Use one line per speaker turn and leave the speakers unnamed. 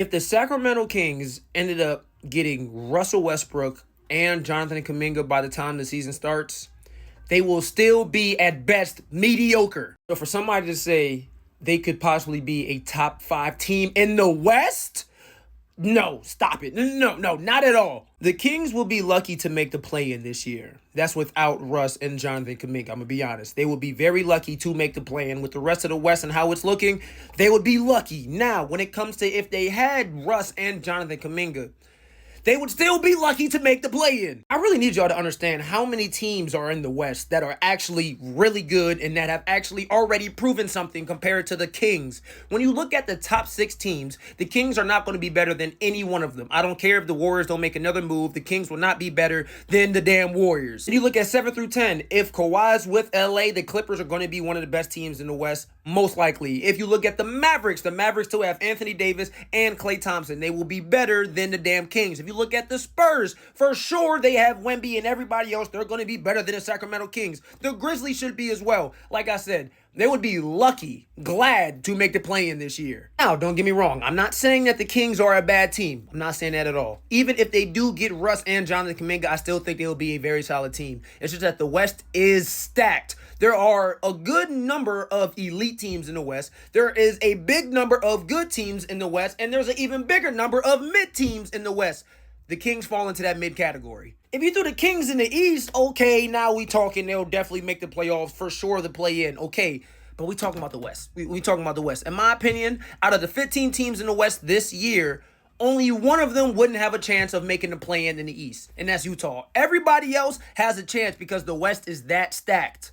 If the Sacramento Kings ended up getting Russell Westbrook and Jonathan Kuminga by the time the season starts, they will still be at best mediocre. So for somebody to say they could possibly be a top 5 team in the West, no, stop it. No, not at all. The Kings will be lucky to make the play-in this year. That's without Russ and Jonathan Kuminga. I'm going to be honest. They will be very lucky to make the play-in. With the rest of the West and how it's looking, they would be lucky. Now, when it comes to if they had Russ and Jonathan Kuminga, they would still be lucky to make the play-in. I really need y'all to understand how many teams are in the West that are actually really good and that have actually already proven something compared to the Kings. When you look at the top 6 teams, the Kings are not going to be better than any one of them. I don't care if the Warriors don't make another move. The Kings will not be better than the damn Warriors. And you look at 7 through 10, if Kawhi's with LA, the Clippers are going to be one of the best teams in the West, most likely. If you look at the Mavericks still have Anthony Davis and Klay Thompson. They will be better than the damn Kings. If you look at the Spurs, for sure they have Wemby and everybody else. They're going to be better than the Sacramento Kings. The Grizzlies should be as well. Like I said, they would be lucky, glad to make the play-in this year. Now, don't get me wrong. I'm not saying that the Kings are a bad team. I'm not saying that at all. Even if they do get Russ and Jonathan Kuminga, I still think they will be a very solid team. It's just that the West is stacked. There are a good number of elite teams in the West. There is a big number of good teams in the West, and there's an even bigger number of mid teams in the West. The Kings fall into that mid category. If you threw the Kings in the East, okay, now we talking. They'll definitely make the playoffs for sure. The play in, okay. But we talking about the West. We talking about the West. In my opinion, out of the 15 teams in the West this year, only one of them wouldn't have a chance of making the play in the East, and that's Utah. Everybody else has a chance because the West is that stacked.